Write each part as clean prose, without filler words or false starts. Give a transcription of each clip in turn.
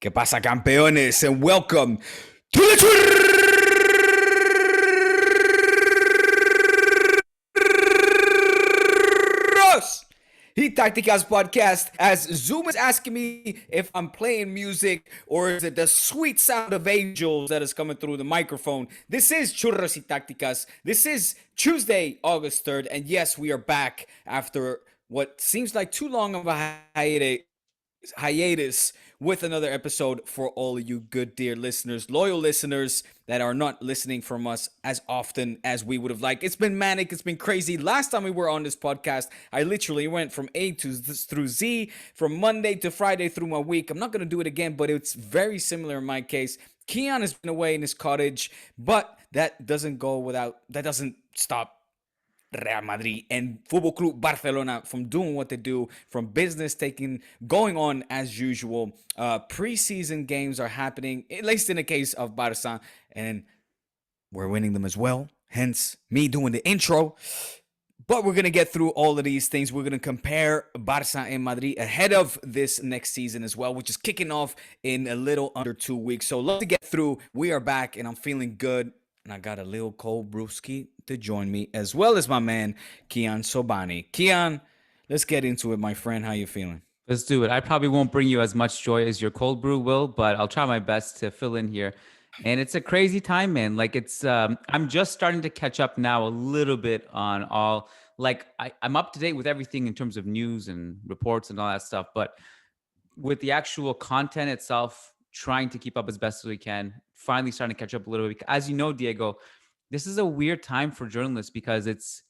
¿Qué pasa, campeones? And welcome to the Churros y Tácticas Podcast. As Zoom is asking me if I'm playing music or is it the sweet sound of angels that is coming through the microphone. This is Churros y Tácticas. This is Tuesday, August 3rd. And yes, we are back after what seems like too long of a hiatus with another episode for all of you good dear listeners, loyal listeners that are not listening from us as often as we would have liked. It's been manic, it's been crazy. Last time we were on this podcast, I literally went from A to through Z, from Monday to Friday through my week. I'm not going to do it again, but it's very similar in my case. Kiyan has been away in his cottage, but that doesn't stop Real Madrid and Football Club Barcelona from doing what they do, from business going on as usual. Preseason games are happening, at least in the case of Barca, and we're winning them as well. Hence, me doing the intro. But we're going to get through all of these things. We're going to compare Barca and Madrid ahead of this next season as well, which is kicking off in a little under 2 weeks. So let's get through. We are back, and I'm feeling good. And I got a little cold brewski to join me, as well as my man, Kiyan Sobhani. Kiyan, let's get into it, my friend. How you feeling? Let's do it. I probably won't bring you as much joy as your cold brew will, but I'll try my best to fill in here. And it's a crazy time, man. Like I'm just starting to catch up now a little bit on all, like I'm up to date with everything in terms of news and reports and all that stuff. But with the actual content itself, trying to keep up as best as we can, finally starting to catch up a little bit. As you know, Diego, this is a weird time for journalists because it's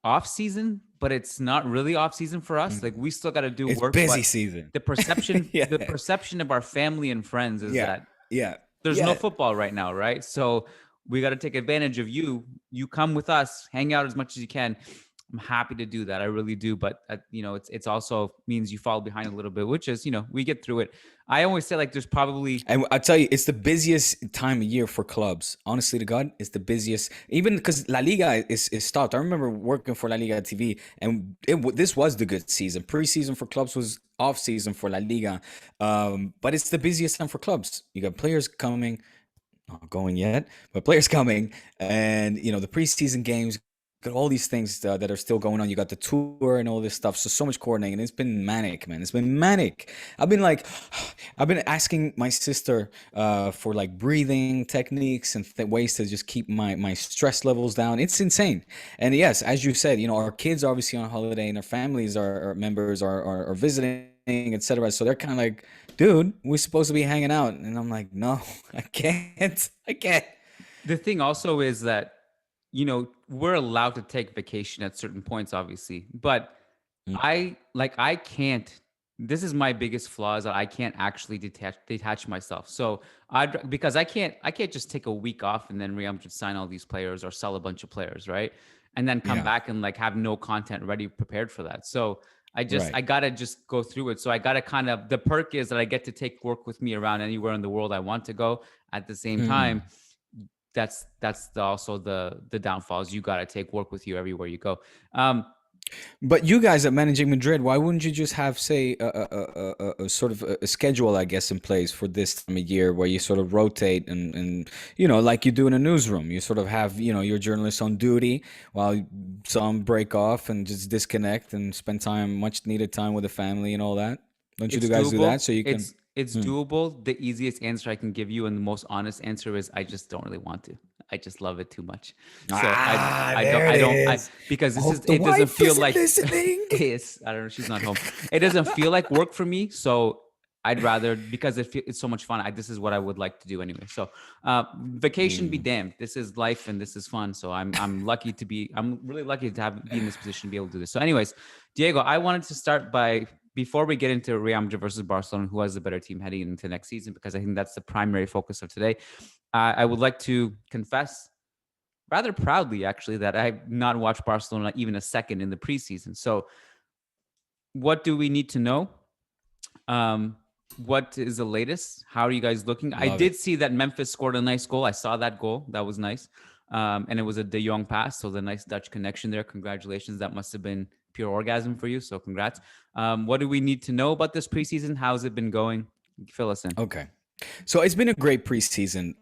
off season, but it's not really off season for us. Like we still got to do work. It's busy season. The perception, the perception of our family and friends is that there's no football right now, right? So we got to take advantage of you. You come with us, hang out as much as you can. I'm happy to do that. I really do. But, it's also means you fall behind a little bit, which is, we get through it. I always say, like, there's probably... And I'll tell you, it's the busiest time of year for clubs. Honestly to God, it's the busiest. Even because La Liga is stopped. I remember working for La Liga TV, and this was the good season. Preseason for clubs was off season for La Liga. But it's the busiest time for clubs. You got players coming, not going yet, but players coming. And, the preseason games, got all these things that are still going on. You got the tour and all this stuff. So much coordinating. It's been manic, man. It's been manic. I've been asking my sister for like breathing techniques and ways to just keep my stress levels down. It's insane. And yes, as you said, our kids are obviously on holiday and our families are members are visiting, etc. So they're kind of like, dude, we're supposed to be hanging out. And I'm like, no, I can't. The thing also is that, we're allowed to take vacation at certain points, obviously, but I can't, this is my biggest flaw is that I can't actually detach myself. So because I can't just take a week off and then Real Madrid sign all these players or sell a bunch of players, right? And then come back and like have no content ready, prepared for that. So I gotta just go through it. So I gotta the perk is that I get to take work with me around anywhere in the world I want to go. At the same time, that's also the downfalls. You got to take work with you everywhere you go. But you guys at Managing Madrid, why wouldn't you just have, say, a sort of a schedule, I guess, in place for this time of year where you sort of rotate and like you do in a newsroom, you sort of have, your journalists on duty while some break off and just disconnect and spend much needed time with the family and all that? Don't you guys do that so you can... It's doable. The easiest answer I can give you and the most honest answer is I just don't really want to. I just love it too much. So I don't because it doesn't feel like yes, I don't know. She's not home. It doesn't feel like work for me. So I'd rather, because it's so much fun. This is what I would like to do anyway. So vacation be damned. This is life and this is fun. So I'm really lucky to be in this position to be able to do this. So anyways, Diego, I wanted to start by, before we get into Real Madrid versus Barcelona, who has the better team heading into next season, because I think that's the primary focus of today, I would like to confess rather proudly, actually, that I have not watched Barcelona even a second in the preseason. So what do we need to know? What is the latest? How are you guys looking? I did see that Memphis scored a nice goal. I saw that goal. That was nice. And it was a De Jong pass. So the nice Dutch connection there. Congratulations. That must have been pure orgasm for you. So congrats. What do we need to know about this preseason? How's it been going? Fill us in. Okay. So it's been a great preseason.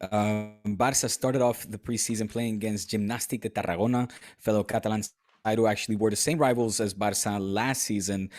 Barca started off the preseason playing against Gimnàstic de Tarragona, fellow Catalan side who actually were the same rivals as Barca last season.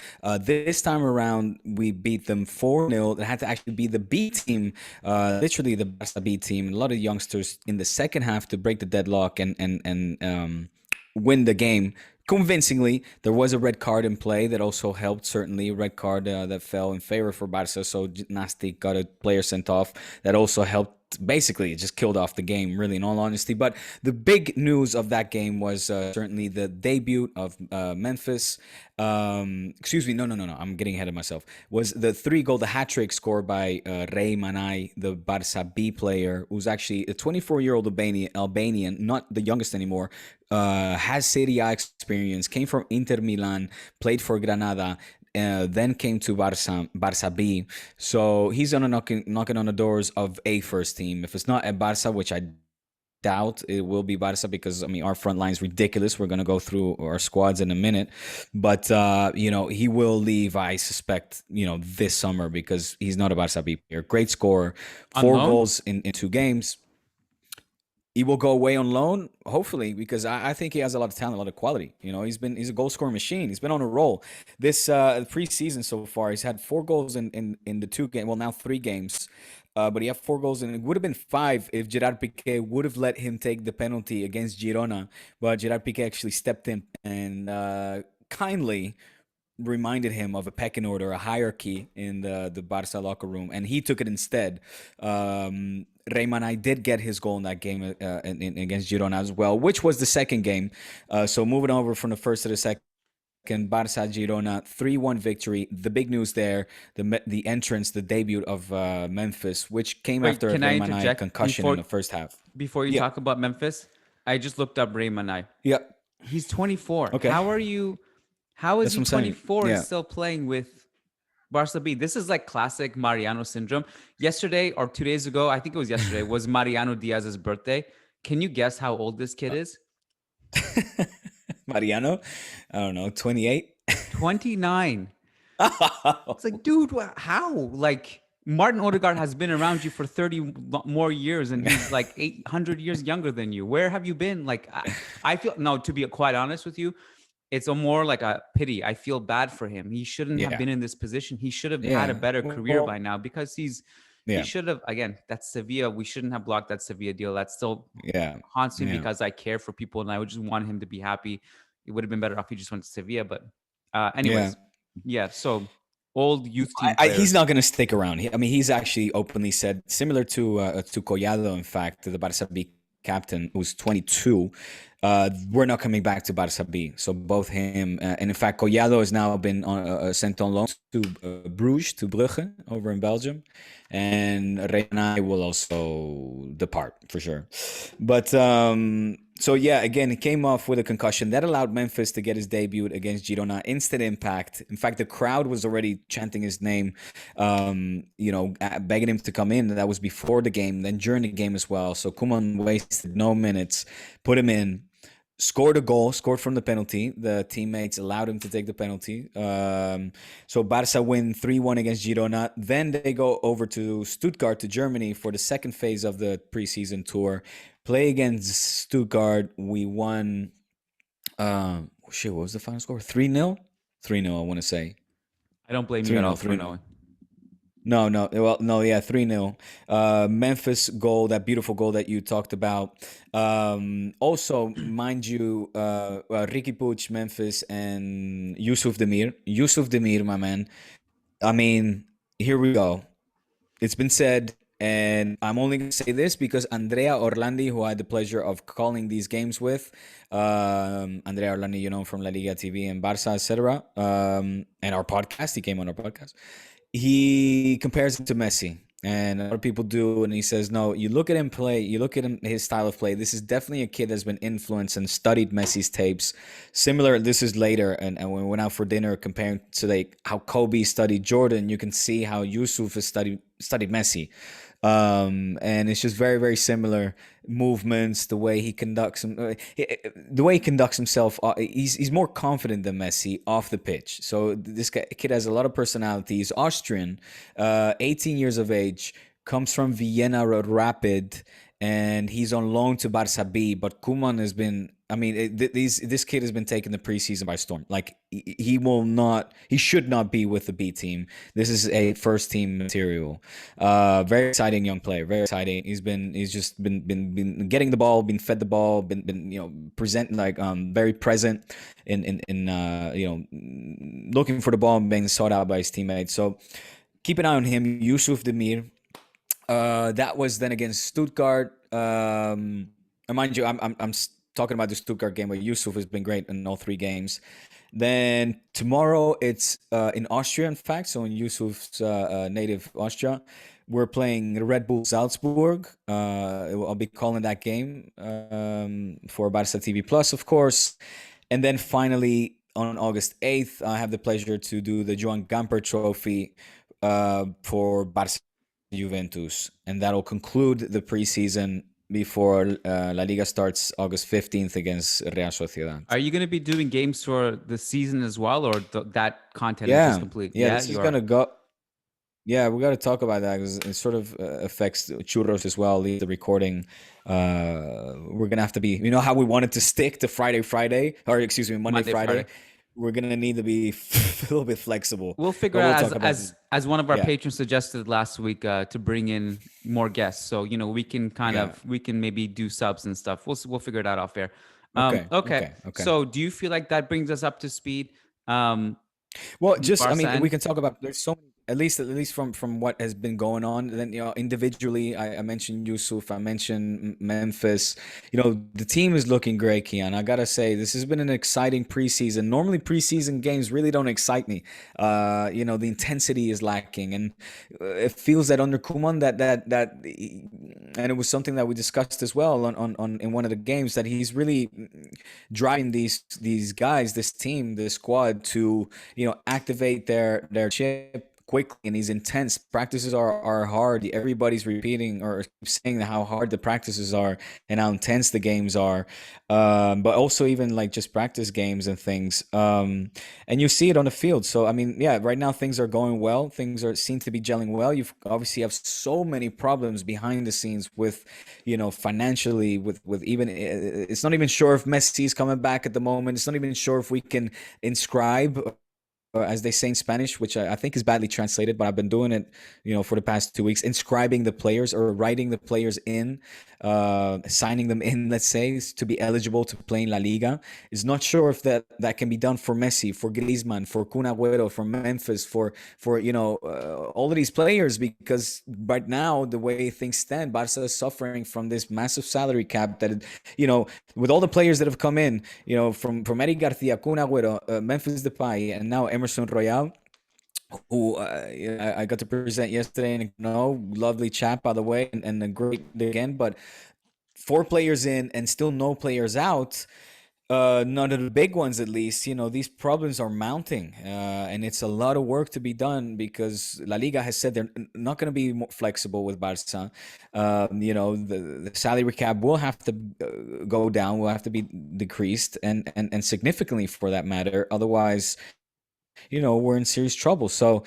This time around, we beat them 4-0. It had to actually be the B team, literally the Barca B team. A lot of youngsters in the second half to break the deadlock and win the game convincingly. There was a red card in play that also helped, certainly. Red card that fell in favor for Barca, so Gimnàstic got a player sent off. That also helped. Basically, it just killed off the game, really, in all honesty. But the big news of that game was certainly the debut of Memphis. Excuse me, no. I'm getting ahead of myself. Was the the hat-trick scored by Rey Manaj, the Barca B player, who's actually a 24-year-old Albanian, not the youngest anymore, has Serie A experience, came from Inter Milan, played for Granada, then came to Barca B. So he's on knocking on the doors of a first team. If it's not at Barca, which I doubt it will be Barca, because I mean our front line is ridiculous. We're gonna go through our squads in a minute, but he will leave, I suspect, this summer, because he's not a Barca B player. Great scorer, 4 goals in 2 games. He will go away on loan, hopefully, because I think he has a lot of talent, a lot of quality. He's a goal scoring machine. He's been on a roll. This preseason so far, he's had 4 goals in the 2 games. Well, now 3 games. But he had 4 goals, and it would have been 5 if Gerard Piqué would have let him take the penalty against Girona. But Gerard Piqué actually stepped in and kindly reminded him of a pecking order, a hierarchy in the Barca locker room, and he took it instead. Rey Manaj did get his goal in that game against Girona as well, which was the second game. So moving over from the first to the second, Barca Girona 3-1 victory. The big news there, the entrance, the debut of Memphis, which came after a Rey Manaj concussion in the first half. Before you talk about Memphis, I just looked up Rey Manaj. Yep. He's 24. Okay. How is he 24 and still playing with Barca B? This is like classic Mariano syndrome. Yesterday or 2 days ago, I think it was yesterday, was Mariano Diaz's birthday. Can you guess how old this kid is? Mariano? I don't know, 28? 29. It's like, dude, how? Like, Martin Odegaard has been around you for 30 more years, and he's like 800 years younger than you. Where have you been? Like, I feel, no, to be quite honest with you, it's more like a pity. I feel bad for him. He shouldn't have been in this position. He should have had a better career by now, because he should have, again, that's Sevilla. We shouldn't have blocked that Sevilla deal. That still haunts me because I care for people and I would just want him to be happy. It would have been better off if he just went to Sevilla. But anyways, so old youth team player. He's not going to stick around. He's actually openly said, similar to Collado, in fact, the Barca B captain, who's 22, we're not coming back to Barca B. So both him and in fact Collado has now been sent on loan to Bruges, to Brugge over in Belgium, and Rey Manaj will also depart for sure. But so again, he came off with a concussion that allowed Memphis to get his debut against Girona. Instant impact. In fact, the crowd was already chanting his name, begging him to come in. That was before the game, then during the game as well. So Koeman wasted no minutes, put him in, scored a goal, scored from the penalty. The teammates allowed him to take the penalty. So Barca win 3-1 against Girona. Then they go over to Stuttgart, to Germany, for the second phase of the preseason tour. Play against Stuttgart. We won. What was the final score? 3-0? 3-0, I want to say. I don't blame you at all for knowing. No. Well, no, 3-0. Memphis goal, that beautiful goal that you talked about. Also, mind you, Ricky Puig, Memphis, and Yusuf Demir. Yusuf Demir, my man. Here we go. It's been said, and I'm only going to say this because Andrea Orlandi, who I had the pleasure of calling these games with, Andrea Orlandi, from La Liga TV and Barca, etc., and our podcast, he came on our podcast. He compares him to Messi, and a lot of people do, and he says, no, you look at him play, you look at his style of play, this is definitely a kid that's been influenced and studied Messi's tapes. Similar, this is later, and when we went out for dinner, comparing to how Kobe studied Jordan, you can see how Yusuf has studied studied Messi. And it's just very, very similar movements, the way he conducts the way he conducts himself. He's more confident than Messi off the pitch. So this kid has a lot of personality. He's Austrian, 18 years of age, comes from Vienna Rapid, and he's on loan to Barca B. But Koeman has been, I mean, this kid has been taking the preseason by storm. Like he should not be with the B team. This is a first team material. Very exciting young player. Very exciting. He's just been getting the ball, been fed the ball, been presenting like very present in looking for the ball and being sought out by his teammates. So keep an eye on him. Yusuf Demir. That was then against Stuttgart. And mind you, I'm talking about the Stuttgart game where Yusuf has been great in all three games. Then tomorrow it's in Austria, in fact. So in Yusuf's native Austria, we're playing Red Bull Salzburg. I'll be calling that game for Barca TV Plus, of course. And then finally on August 8th, I have the pleasure to do the Joan Gamper Trophy for Barca Juventus, and that'll conclude the preseason before La Liga starts August 15th against Real Sociedad. Are you going to be doing games for the season as well, or that content is just complete? Yeah, this is going to go. Yeah, we got to talk about that because it sort of affects Churros as well. The recording, we're going to have to be, you know how we wanted to stick to Monday, Friday. We're gonna need to be a little bit flexible. We'll figure out as one of our patrons suggested last week to bring in more guests. So we can we can maybe do subs and stuff. We'll figure it out off air. Okay. So do you feel like that brings us up to speed? Well, just we can talk about. There's so many. At least from what has been going on. Then individually, I mentioned Yusuf, I mentioned Memphis. The team is looking great, Kiyan. I gotta say, this has been an exciting preseason. Normally, preseason games really don't excite me. The intensity is lacking, and it feels that under Koeman that and it was something that we discussed as well on in one of the games, that he's really driving these guys, this team, this squad to activate their chip quickly, and he's intense. Practices are hard. Everybody's repeating or saying how hard the practices are and how intense the games are, but also even like just practice games and things, and you see it on the field. So right now things are going well. Things seem to be gelling well. You've obviously have so many problems behind the scenes with financially, with even it's not even sure if Messi's coming back at the moment. It's not even sure if we can inscribe, or as they say in Spanish, which I think is badly translated, but I've been doing it, for the past 2 weeks, inscribing the players or writing the players in, signing them in, let's say, to be eligible to play in La Liga. Is not sure if that can be done for Messi, for Griezmann, for Kun Agüero, for Memphis, for all of these players, because right now, the way things stand, Barca is suffering from this massive salary cap that, with all the players that have come in, from Eric Garcia, Kun Agüero, Memphis Depay, and now Emerson Royal, who I got to present yesterday, and lovely chap, by the way, and a great again, but 4 players in and still no players out. None of the big ones, at least, these problems are mounting, and it's a lot of work to be done, because La Liga has said they're not going to be more flexible with Barca. The salary cap will have to go down, will have to be decreased, and significantly, for that matter. Otherwise, we're in serious trouble. So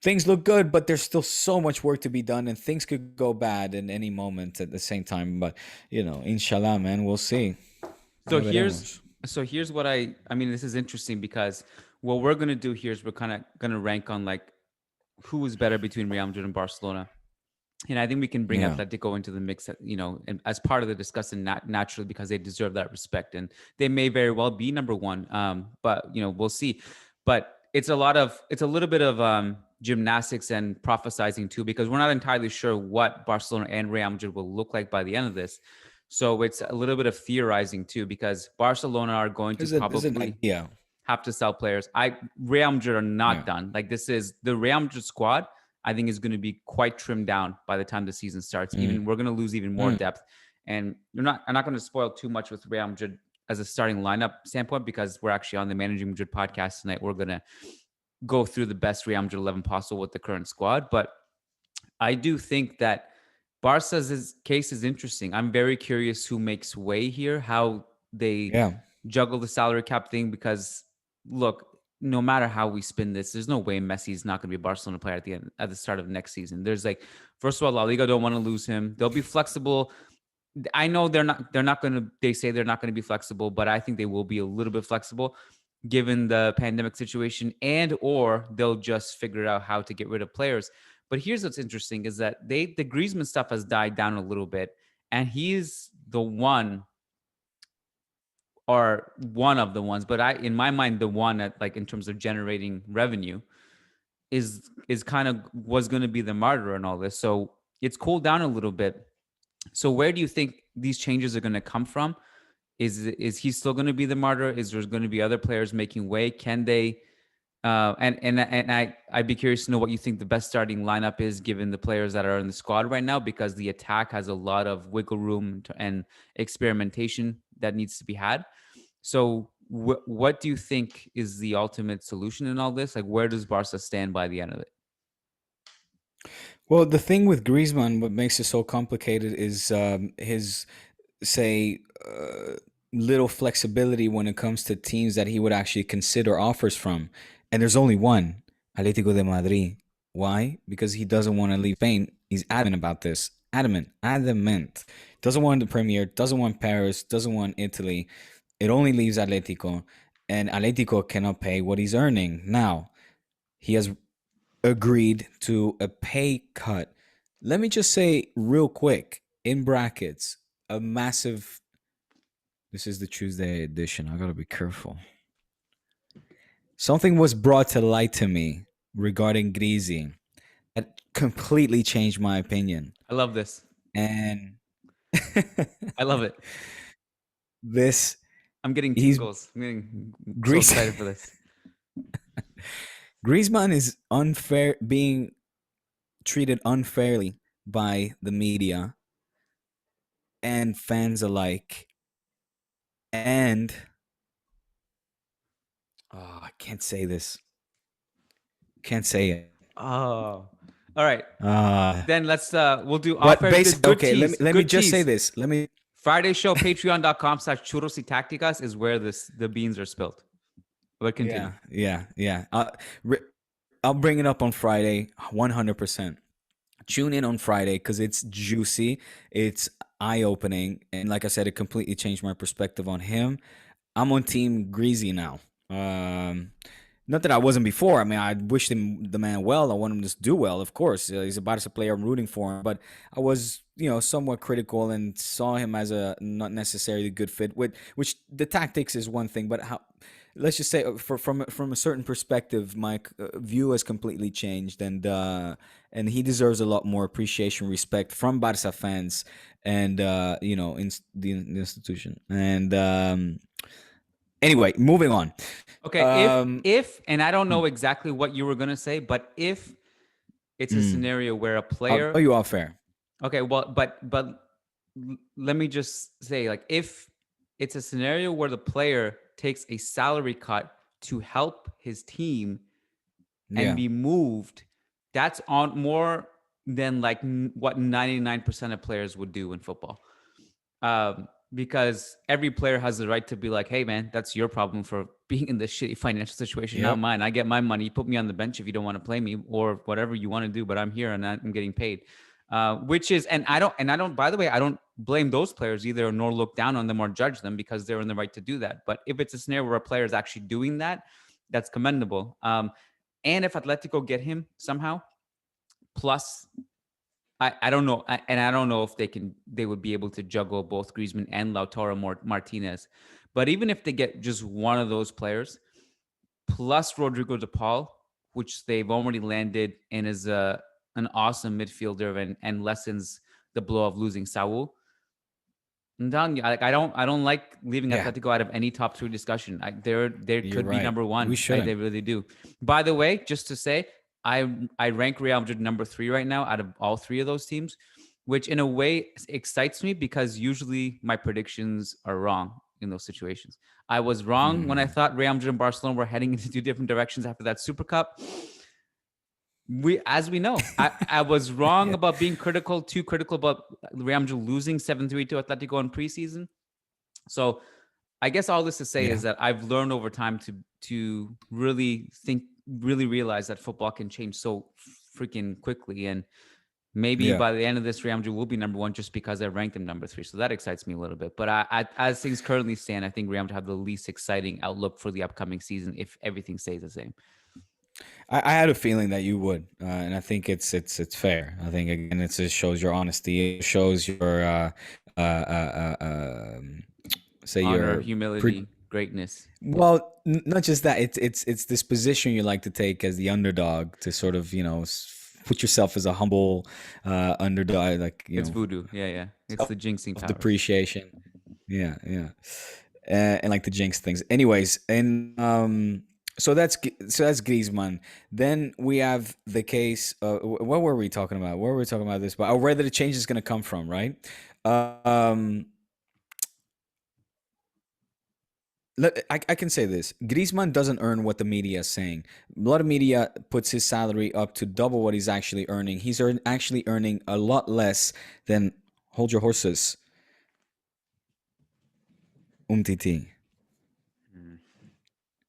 things look good, but there's still so much work to be done, and things could go bad in any moment at the same time. But, inshallah, man, we'll see. So here's what I mean, this is interesting, because what we're going to do here is we're kind of going to rank on like who is better between Real Madrid and Barcelona. And I think we can bring Atletico into the mix, and as part of the discussion, naturally, because they deserve that respect, and they may very well be number one. But we'll see. But it's a little bit of gymnastics and prophesizing too, because we're not entirely sure what Barcelona and Real Madrid will look like by the end of this. So it's a little bit of theorizing too, because Barcelona are going to probably have to sell players. Real Madrid are not done. Like, this is the Real Madrid squad, I think, is going to be quite trimmed down by the time the season starts. Even we're going to lose even more depth. And I'm not going to spoil too much with Real Madrid as a starting lineup standpoint, because we're actually on the Managing Madrid podcast tonight. We're going to go through the best Real Madrid 11 possible with the current squad. But I do think that Barca's case is interesting. I'm very curious who makes way here, how they Yeah. juggle the salary cap thing, because look, no matter how we spin this, there's no way Messi's not going to be a Barcelona player at the start of next season. There's like, first of all, La Liga don't want to lose him. They'll be flexible. I know they're not going to, they say they're not going to be flexible, but I think they will be a little bit flexible given the pandemic situation, and or they'll just figure out how to get rid of players. But here's what's interesting is that the Griezmann stuff has died down a little bit, and he's the one, or one of the ones, but in my mind, the one that, like, in terms of generating revenue is kind of was going to be the martyr and all this. So it's cooled down a little bit. So where do you think these changes are going to come from? Is he still going to be the martyr? Is there going to be other players making way? Can they? I'd be curious to know what you think the best starting lineup is, given the players that are in the squad right now, because the attack has a lot of wiggle room and experimentation that needs to be had. So what do you think is the ultimate solution in all this? Like, where does Barca stand by the end of it? Well, the thing with Griezmann, what makes it so complicated is his, say, little flexibility when it comes to teams that he would actually consider offers from. And there's only one, Atlético de Madrid. Why? Because he doesn't want to leave Spain. He's adamant about this. Adamant. Doesn't want the Premier, doesn't want Paris, doesn't want Italy. It only leaves Atletico. And Atletico cannot pay what he's earning. Now, he has agreed to a pay cut. Let me just say real quick, in brackets, a massive. This is the Tuesday edition. I gotta be careful. Something was brought to light to me regarding Grisi that completely changed my opinion. I love this. And I love it. This, I'm getting tingles. I'm getting so excited for this. Griezmann is being treated unfairly by the media and fans alike. And I can't say this. Can't say it. Oh, all right. Then let's we'll do offer. Okay, let me just say this. Friday show, patreon.com/Churros y Tácticas is where the beans are spilled. But continue. Yeah. I'll bring it up on Friday, 100%. Tune in on Friday because it's juicy, it's eye-opening, and like I said, it completely changed my perspective on him. I'm on Team Grisi now. Not that I wasn't before. I mean, I wished the man well. I want him to do well, of course. He's a Barca player. I'm rooting for him. But I was, somewhat critical and saw him as a not necessarily good fit. Which the tactics is one thing, but how? Let's just say, from a certain perspective, my view has completely changed, and he deserves a lot more appreciation, respect from Barca fans, and in the institution. And anyway, moving on. Okay, if and I don't know exactly what you were gonna say, but if it's a scenario where a player, you off fair. Okay, well, but let me just say, like, if it's a scenario where the player takes a salary cut to help his team and be moved, that's on more than like what 99% of players would do in football. Because every player has the right to be like, hey, man, that's your problem for being in this shitty financial situation, not mine. I get my money. You put me on the bench if you don't want to play me or whatever you want to do, but I'm here and I'm getting paid. Which is, and I don't, by the way, I don't blame those players either, nor look down on them or judge them because they're in the right to do that. But if it's a scenario where a player is actually doing that, that's commendable. And if Atletico get him somehow, plus I don't know. And I don't know if they would be able to juggle both Griezmann and Lautaro Martinez. But even if they get just one of those players, plus Rodrigo de Paul, which they've already landed and is an awesome midfielder and lessens the blow of losing Saul. I'm telling you, like, I don't like leaving Atletico out of any top three discussion. They could be number one. They really do. By the way, just to say, I rank Real Madrid number 3 right now out of all 3 of those teams, which in a way excites me because usually my predictions are wrong in those situations. I was wrong when I thought Real Madrid and Barcelona were heading into 2 different directions after that Super Cup. As we know, I was wrong about being too critical about Real Madrid losing 7-3 to Atletico in preseason. So I guess all this to say is that I've learned over time to really realize that football can change so freaking quickly. And maybe by the end of this, Real Madrid will be number one just because I ranked them number 3. So that excites me a little bit. But as things currently stand, I think Real Madrid have the least exciting outlook for the upcoming season if everything stays the same. I had a feeling that you would, and I think it's fair. I think again, it just shows your honesty. It shows your say honor, your humility, greatness. Well, not just that. It's this position you like to take as the underdog to sort of put yourself as a humble underdog. Like it's voodoo. Yeah. It's the jinxing power. Depreciation. Yeah. And like the jinx things. Anyways, and so that's Griezmann. Then we have the case. What were we talking about? What were we talking about this? But where the change is going to come from, right? I can say this. Griezmann doesn't earn what the media is saying. A lot of media puts his salary up to double what he's actually earning. He's actually earning a lot less than, hold your horses, Umtiti.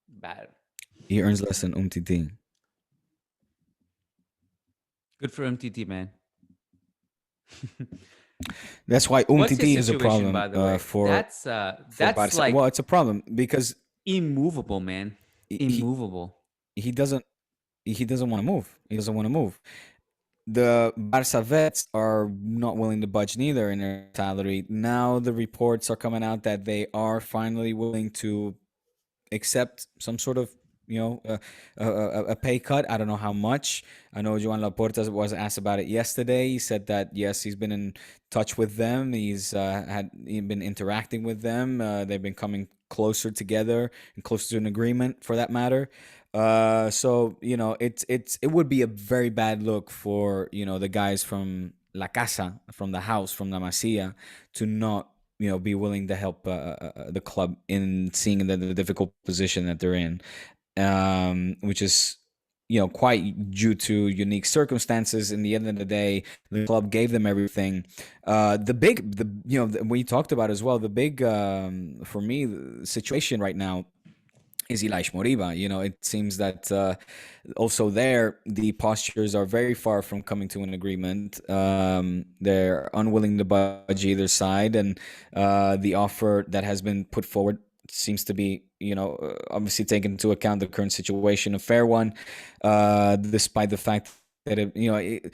Bad. He earns less than Umtiti. Good for MTT, man. That's why Umtiti is a problem. By the way? That's like, well, it's a problem because immovable, man. Immovable. He doesn't want to move. He doesn't want to move. The Barca vets are not willing to budge neither in their salary. Now the reports are coming out that they are finally willing to accept some sort of a pay cut. I don't know how much. I know Joan Laporta was asked about it yesterday. He said that yes, he's been in touch with them. He's been interacting with them. They've been coming closer together and closer to an agreement, for that matter. So it would be a very bad look for the guys from La Casa, from the house, from La Masia, to not be willing to help the club in seeing the difficult position that they're in. Which is, quite due to unique circumstances. In the end of the day, the club gave them everything. We talked about as well, the big, for me, the situation right now is Ilaix Moriba. It seems that also there, the postures are very far from coming to an agreement. They're unwilling to budge either side, and the offer that has been put forward seems to be, obviously taking into account the current situation, a fair one, despite the fact that it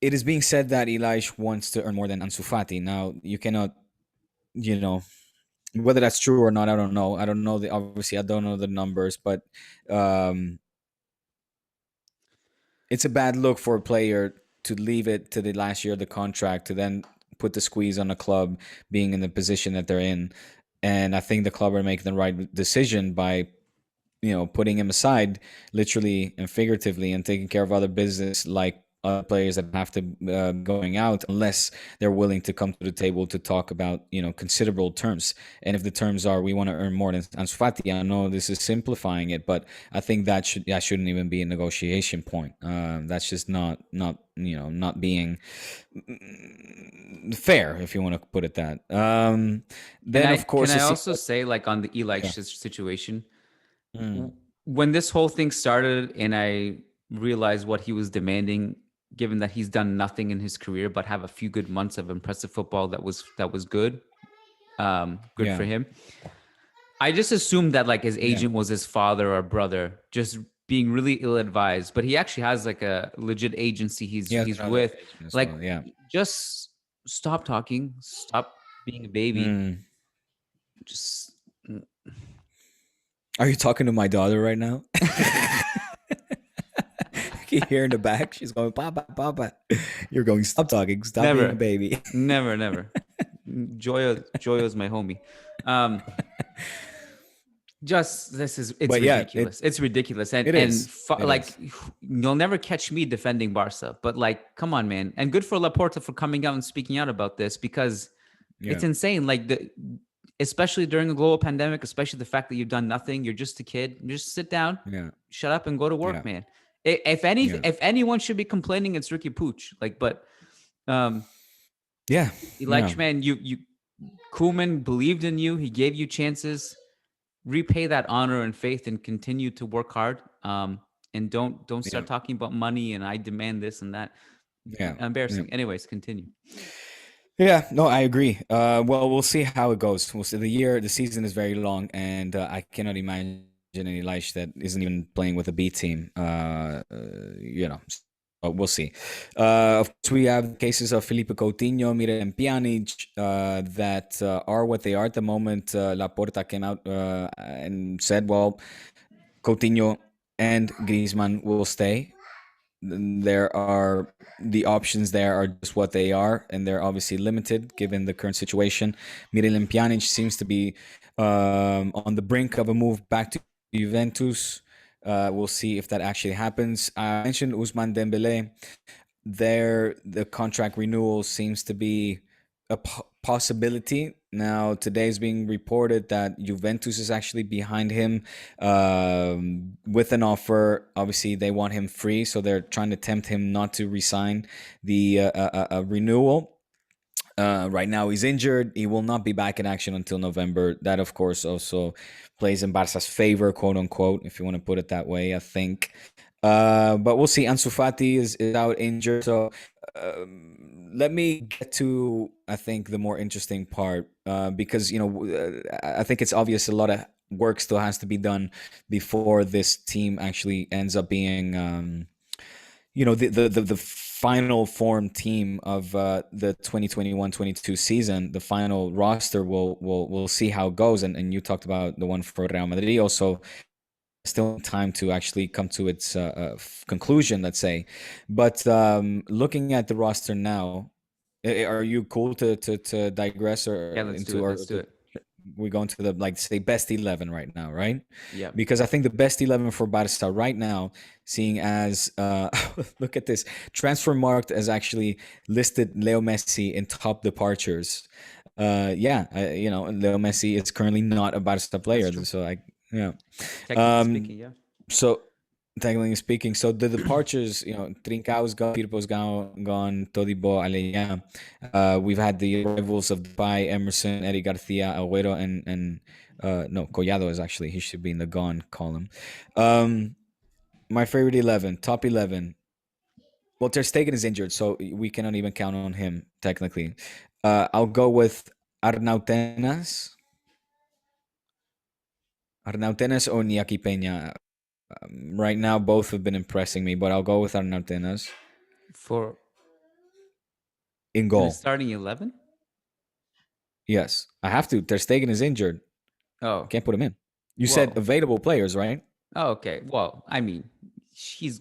is being said that Ilaix wants to earn more than Ansu Fati. Now, you cannot, whether that's true or not, I don't know. Obviously, I don't know the numbers, but it's a bad look for a player to leave it to the last year of the contract to then put the squeeze on a club being in the position that they're in. And I think the club are making the right decision by, putting him aside, literally and figuratively, and taking care of other business like other players that have to going out, unless they're willing to come to the table to talk about, considerable terms. And if the terms are, we want to earn more than Ansu Fati, I know this is simplifying it, but I think that shouldn't even be a negotiation point. That's just not being fair, if you want to put it that. Of course, can I also say, like, on the Ilaix situation, when this whole thing started and I realized what he was demanding, given that he's done nothing in his career but have a few good months of impressive football that was good for him, I just assumed that, like, his agent was his father or brother, just being really ill-advised. But he actually has, like, a legit agency he's with. Like, just stop talking, stop being a baby. Just Are you talking to my daughter right now? You hear in the back, she's going, Papa, Papa. You're going, stop talking, stop being a baby. Never. Joyo's my homie. It's ridiculous. It's ridiculous. And you'll never catch me defending Barca, but, like, come on, man. And good for Laporta for coming out and speaking out about this, because it's insane. Like, especially during a global pandemic, especially the fact that you've done nothing, you're just a kid. Just sit down, shut up and go to work, man. Yeah. If anyone should be complaining, it's Ricky Pooch. Like, but Yeah. Ilaix, man, you Koeman believed in you. He gave you chances. Repay that honor and faith and continue to work hard. And don't Yeah. start talking about money and I demand this and that. Yeah. Yeah. Embarrassing. Anyways, continue. Yeah, no, I agree. Well, we'll see how it goes. We'll see. The season is very long, and I cannot imagine any Leish that isn't even playing with a B team. But we'll see. Of course, we have cases of Felipe Coutinho, Mira, and Pjanic that are what they are at the moment. Laporta came out and said, "Well, Coutinho and Griezmann will stay." There are the options there are just what they are, and they're obviously limited given the current situation. Miralem Pjanic seems to be on the brink of a move back to Juventus. We'll see if that actually happens. I mentioned Ousmane Dembele. The contract renewal seems to be a possibility. Now, today is being reported that Juventus is actually behind him with an offer. Obviously, they want him free, so they're trying to tempt him not to resign the renewal. Right now, he's injured. He will not be back in action until November. That, of course, also plays in Barca's favor, quote unquote, if you want to put it that way, I think. But we'll see. Ansu Fati is out injured. So let me get to, I think, the more interesting part because, I think it's obvious a lot of work still has to be done before this team actually ends up being the final form team of the 2021-22 season. The final roster we'll see how it goes, and you talked about the one for Real Madrid also. Still time to actually come to its conclusion, let's say. But looking at the roster now, are you cool to digress or Yeah, let's do it. Let's do it. we go into the, like, say, best 11 right now, right? Yeah. Because I think the best 11 for Barca right now, seeing as look at this, Transfermarkt has actually listed Leo Messi in top departures. Leo Messi is currently not a Barca player, so Technically speaking, yeah. so technically speaking, so the departures, Trincão's gone, Firpo's gone, Todibo, Aleya. We've had the arrivals of Depay, Emerson, Eddie Garcia, Agüero, and no, Collado is actually, he should be in the gone column. My favorite 11, top 11. Well, Ter Stegen is injured, so we cannot even count on him technically. I'll go with Arnautenas. Arnautenas or Niaki Peña. Right now, both have been impressing me, but I'll go with Arnautenas. For in the goal. starting 11? Yes, I have to. Ter Stegen is injured. Oh. I can't put him in. You said available players, right? Oh, okay. Well, I mean,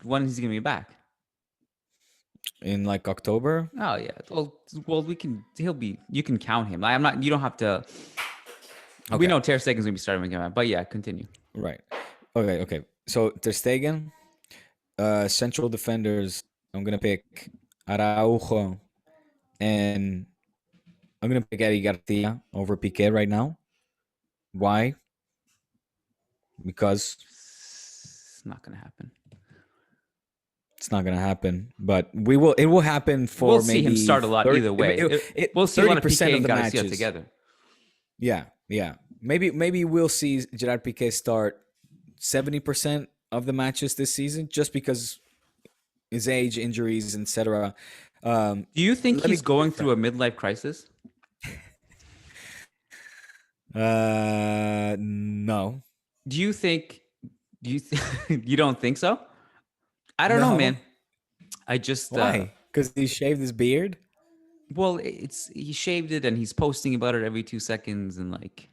when he's gonna be back? In like October? Oh yeah. Well, you can count him. I'm not. You don't have to. Okay. We know Ter Stegen's gonna be starting when he comes back, but yeah, continue. Right. Okay. So Ter Stegen, central defenders. I'm gonna pick Araujo, and I'm gonna pick Eddie Garcia over Piqué right now. Why? Because it's not gonna happen. It's not gonna happen, but we will. It will happen for we'll maybe see him start a lot 30, either way. We'll see 30% of the matches together. Yeah. Maybe we'll see Gerard Piqué start 70% of the matches this season, just because his age, injuries, etc. Do you think he's going through a midlife crisis? No. Do you you don't think so? I don't know, man. I just why? Because he shaved his beard. Well, he shaved it and he's posting about it every 2 seconds, and like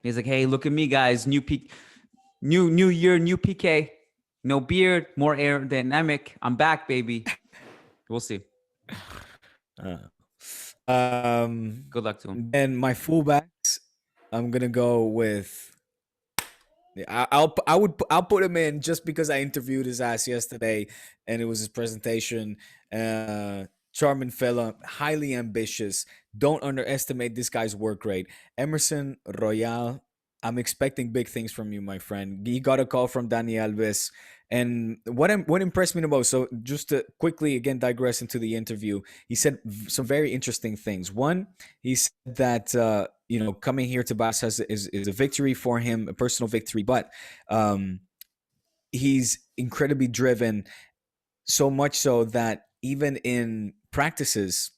he's like, "Hey, look at me, guys! New year, new PK, no beard, more aerodynamic. I'm back, baby." We'll see. Good luck to him. And my fullbacks, I'm gonna go with. I'll put him in just because I interviewed his ass yesterday, and it was his presentation. Charming fella, highly ambitious. Don't underestimate this guy's work rate. Emerson Royal, I'm expecting big things from you, my friend. He got a call from Dani Alves, and what impressed me the most. So just to quickly again digress into the interview, he said some very interesting things. One, he said that coming here to Barca is a victory for him, a personal victory, but um, he's incredibly driven, so much so that even in practices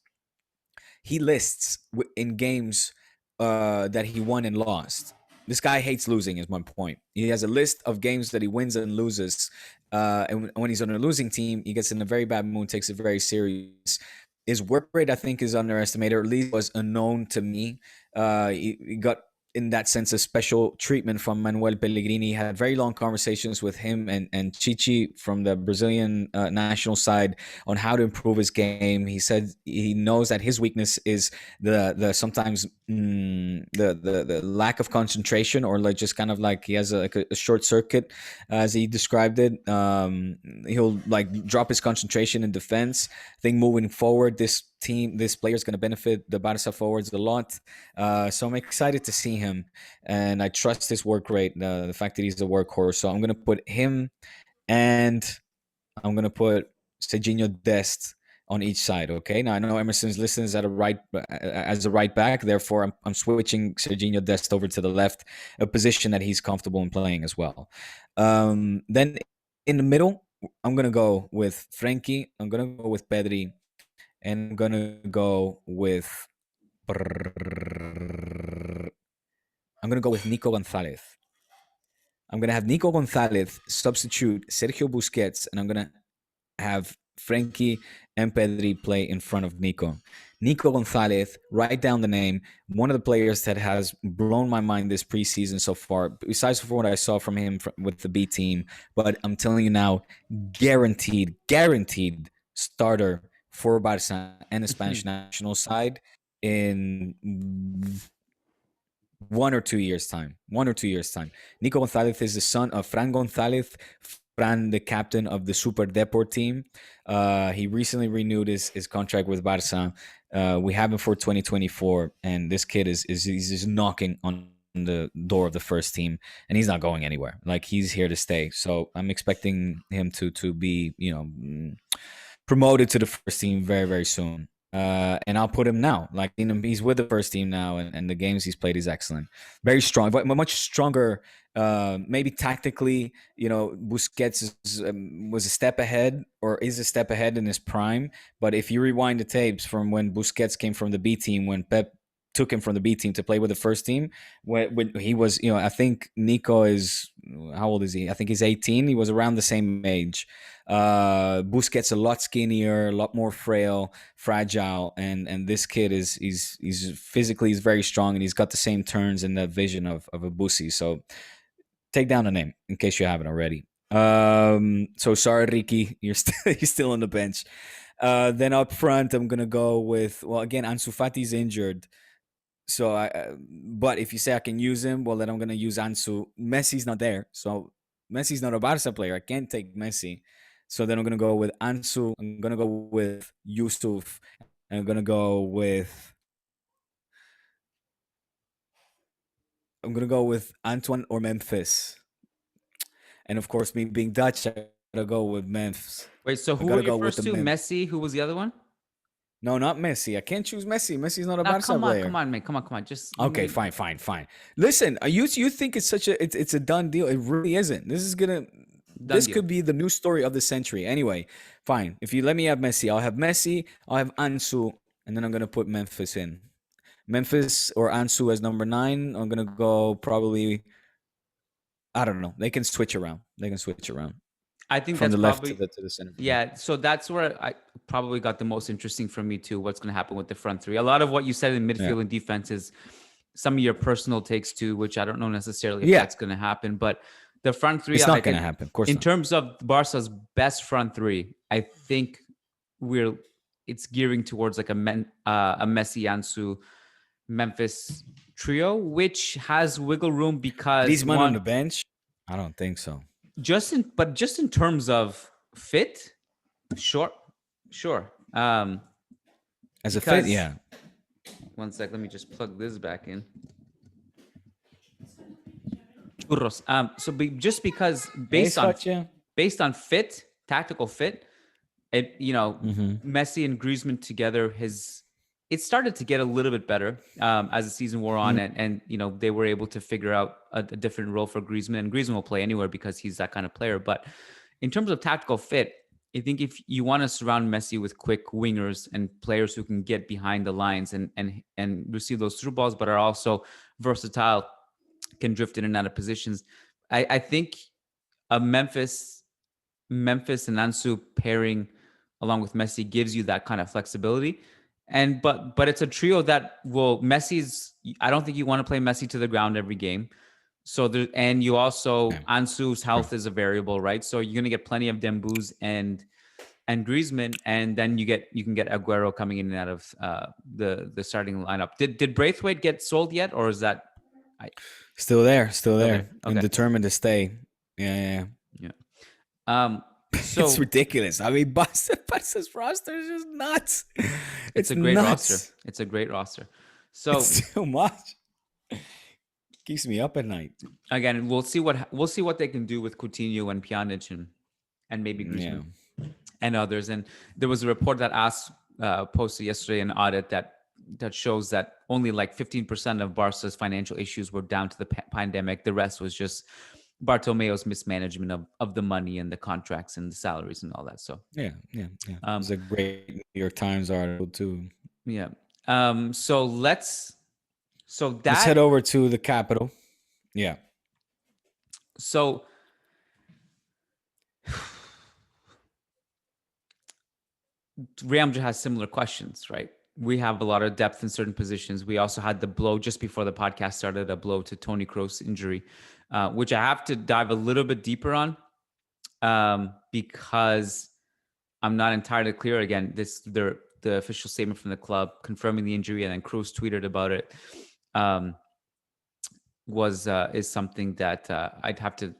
he lists in games that he won and lost. This guy hates losing, is my point. He has a list of games that he wins and loses. And when he's on a losing team, he gets in a very bad mood, takes it very serious. His work rate, I think, is underestimated, or at least was unknown to me. He got, in that sense, a special treatment from Manuel Pellegrini. He had very long conversations with him and Chichi from the Brazilian national side on how to improve his game. He said he knows that his weakness is the sometimes the lack of concentration, or like just kind of like he has a short circuit, as he described it. He'll like drop his concentration in defense. I think moving forward, this player is going to benefit the Barca forwards a lot. So I'm excited to see him, and I trust his work rate, the fact that he's a workhorse. So I'm going to put him, and I'm going to put Serginho Dest on each side. Okay. Now I know Emerson's listens as a right back. Therefore, I'm switching Serginho Dest over to the left, a position that he's comfortable in playing as well. Then in the middle, I'm going to go with Frenkie. I'm going to go with Pedri. And I'm going to go with Nico Gonzalez. I'm going to have Nico Gonzalez substitute Sergio Busquets, and I'm going to have Frenkie and Pedri play in front of Nico. Nico Gonzalez, write down the name, one of the players that has blown my mind this preseason so far, besides from what I saw from him with the B team. But I'm telling you now, guaranteed starter for Barca and the Spanish national side in 1 or 2 years' time. Nico Gonzalez is the son of Fran Gonzalez. Fran, the captain of the Super Deport team. He recently renewed his contract with Barca. We have him for 2024, and this kid is knocking on the door of the first team, and he's not going anywhere. Like, he's here to stay. So I'm expecting him to be, promoted to the first team very, very soon. And I'll put him now. Like, he's with the first team now, and the games he's played, he's excellent. Very strong, but much stronger. Maybe tactically, Busquets was a step ahead, or is a step ahead in his prime. But if you rewind the tapes from when Busquets came from the B team, when Pep took him from the B team to play with the first team, when he was, I think Nico is, how old is he? I think he's 18. He was around the same age. Busquets a lot skinnier, a lot more fragile, and this kid he's physically he's very strong, and he's got the same turns and the vision of a Busi. So take down the name in case you haven't already. So sorry, Ricky, you're still on the bench. Then up front, I'm gonna go with, well, again, Ansu Fati's injured. So but if you say I can use him, well, then I'm gonna use Ansu. Messi's not there, so Messi's not a Barca player. I can't take Messi. So then I'm gonna go with Ansu. I'm gonna go with Yusuf. And I'm gonna go with Antoine or Memphis. And of course, me being Dutch, I gotta go with Memphis. Wait, so who were your first two? Messi. Who was the other one? No, not Messi. I can't choose Messi. Messi's not a Barca player. Come on, man. Come on. Just okay, fine. Listen, you think it's it's a done deal? It really isn't. This could be the new story of the century. Anyway, fine. If you let me have Messi, I'll have Ansu, and then I'm gonna put Memphis in. Memphis or Ansu as number 9. I'm gonna go probably. I don't know. They can switch around. I think from that's the probably, left to the center. Yeah, so that's where I probably got the most interesting from me too. What's going to happen with the front three? A lot of what you said in midfield and defense is some of your personal takes too, which I don't know necessarily if that's going to happen. But the front three, it's not going to happen. Of course, in terms of Barca's best front three, I think it's gearing towards like a Messi, Ansu, Memphis trio, which has wiggle room because Griezmann on the bench. I don't think so. Just in terms of fit, sure. As a fit, yeah. One sec, let me just plug this back in. Churros. Just because based on fit, tactical fit, Messi and Griezmann together it started to get a little bit better as the season wore on, and they were able to figure out a different role for Griezmann, and Griezmann will play anywhere because he's that kind of player. But in terms of tactical fit, I think if you want to surround Messi with quick wingers and players who can get behind the lines and receive those through balls, but are also versatile, can drift in and out of positions, I think a Memphis and Ansu pairing along with Messi gives you that kind of flexibility. And but it's a trio that I don't think you want to play Messi to the ground every game. So and you also Ansu's health is a variable, right? So you're gonna get plenty of Dembouz and Griezmann, and then you can get Aguero coming in and out of the starting lineup. Did Braithwaite get sold yet, or is that still there? Okay. I'm determined to stay. Yeah. So it's ridiculous. I mean, Barca's roster is just nuts. It's a great roster. It's a great roster. So it's too much. Keeps me up at night. Again, we'll see what they can do with Coutinho and Pjanic and maybe Griezmann and others. And there was a report that posted yesterday an audit that shows that only like 15% of Barca's financial issues were down to the pandemic. The rest was just Bartomeu's mismanagement of the money and the contracts and the salaries and all that. So it's a great New York Times article too. Yeah. So let's head over to the capital. Yeah. So Real Madrid has similar questions, right? We have a lot of depth in certain positions. We also had the blow just before the podcast started, a blow to Toni Kroos injury, which I have to dive a little bit deeper on because I'm not entirely clear. Again, the official statement from the club confirming the injury, and then Kroos tweeted about it, is something that I'd have to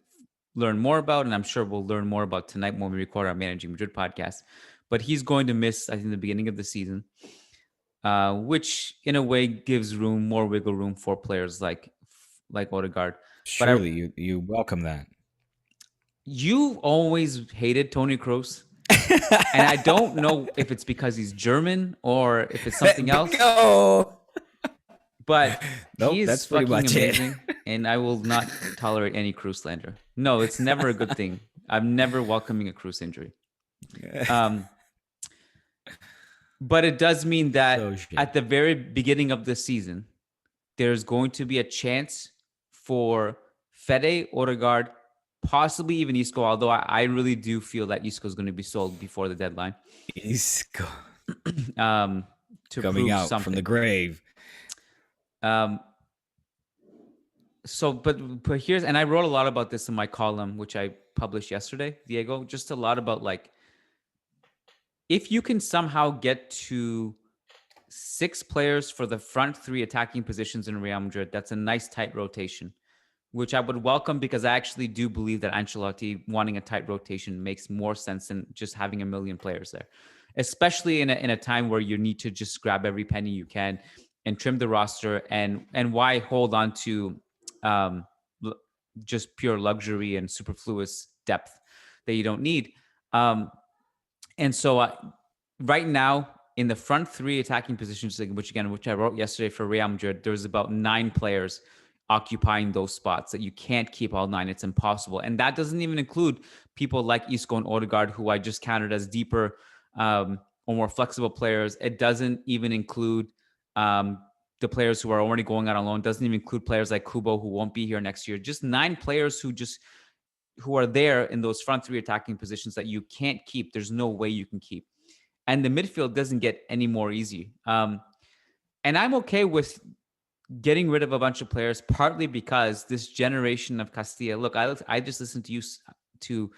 learn more about, and I'm sure we'll learn more about tonight when we record our Managing Madrid podcast. But he's going to miss, I think, the beginning of the season, which in a way gives more wiggle room for players like Odegaard. Surely you welcome that. You always hated Toni Kroos. And I don't know if it's because he's German or if it's something else. No. But he is that's pretty fucking much amazing, and I will not tolerate any Kroos slander. No, it's never a good thing. I'm never welcoming a Kroos injury. But it does mean that at the very beginning of the season, there's going to be a chance for Fede, Odegaard, possibly even Isco, although I really do feel that Isco is going to be sold before the deadline. Isco. To coming out something from the grave. So, but here's, and I wrote a lot about this in my column, which I published yesterday, Diego, just a lot about like, if you can somehow get to 6 players for the front 3 attacking positions in Real Madrid, that's a nice tight rotation, which I would welcome because I actually do believe that Ancelotti wanting a tight rotation makes more sense than just having a million players there, especially in a time where you need to just grab every penny you can and trim the roster, and why hold on to just pure luxury and superfluous depth that you don't need. And so right now in the front 3 attacking positions, which I wrote yesterday for Real Madrid, there's about 9 players occupying those spots that you can't keep all 9. It's impossible. And that doesn't even include people like Isco and Odegaard, who I just counted as deeper or more flexible players. It doesn't even include the players who are already going out on loan. It doesn't even include players like Kubo, who won't be here next year. Just 9 players who are there in those front 3 attacking positions that you can't keep. There's no way you can keep. And the midfield doesn't get any more easy. And I'm okay with getting rid of a bunch of players, partly because this generation of Castilla, look, I just listened to you to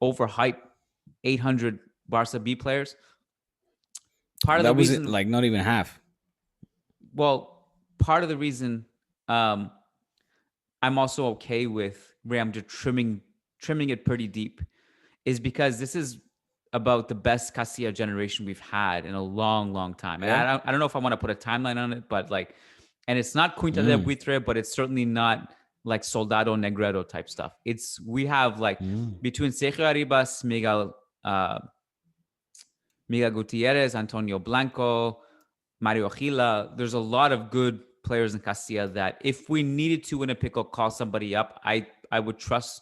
overhype 800 Barca B players. Part of the reason, was like not even half. Well, part of the reason I'm also okay with Real Madrid trimming it pretty deep is because this is about the best Castilla generation we've had in a long, long time. And I don't know if I want to put a timeline on it, but like, and it's not Quinta del Buitre, but it's certainly not like Soldado Negredo type stuff. We have like between Sergio Arribas, Miguel Gutierrez, Antonio Blanco, Mario Gila. There's a lot of good players in Castilla that if we needed to in a pickle call somebody up, I would trust.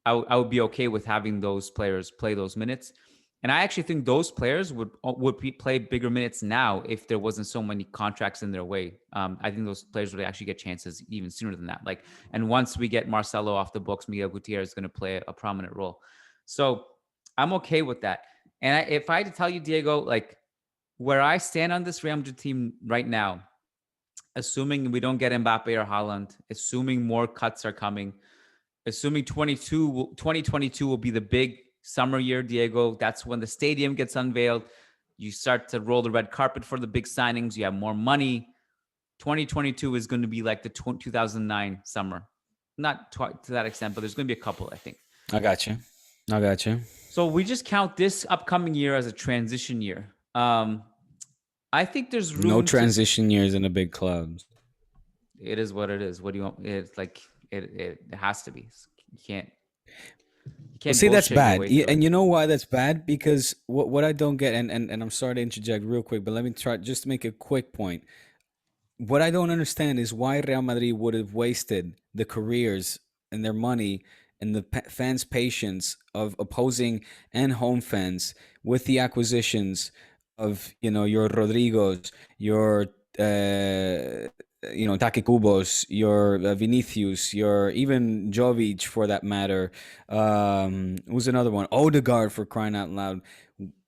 I would be okay with having those players play those minutes. And I actually think those players would play bigger minutes now if there wasn't so many contracts in their way. I think those players would actually get chances even sooner than that. And once we get Marcelo off the books, Miguel Gutierrez is going to play a prominent role. So I'm okay with that. And if I had to tell you, Diego, like where I stand on this Real Madrid team right now, assuming we don't get Mbappe or Haaland, assuming more cuts are coming, assuming 2022 will be the big summer year, Diego. That's when the stadium gets unveiled. You start to roll the red carpet for the big signings. You have more money. 2022 is going to be like the 2009 summer. Not to that extent, but there's going to be a couple, I think. I got you. So we just count this upcoming year as a transition year. I think there's room. No transition years in the big clubs. It is what it is. What do you want? It's like it has to be. You can't see, that's bad. And you know why that's bad? Because what I don't get, and I'm sorry to interject real quick, but let me try just to make a quick point. What I don't understand is why Real Madrid would have wasted the careers and their money and the fans' patience of opposing and home fans with the acquisitions of, your Rodrigos, your Take Cubos, your Vinicius, your even Jovic for that matter. Who's another one? Odegaard, for crying out loud.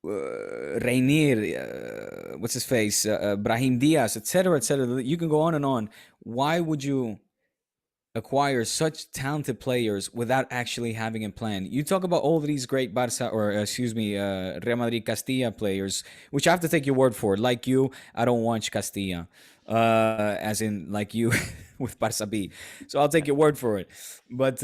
Reinier, what's his face? Brahim Diaz, etc., etc. You can go on and on. Why would you acquire such talented players without actually having a plan? You talk about all these great Barca, Real Madrid Castilla players, which I have to take your word for. Like you, I don't watch Castilla, as in like you with Barca B. So I'll take your word for it. But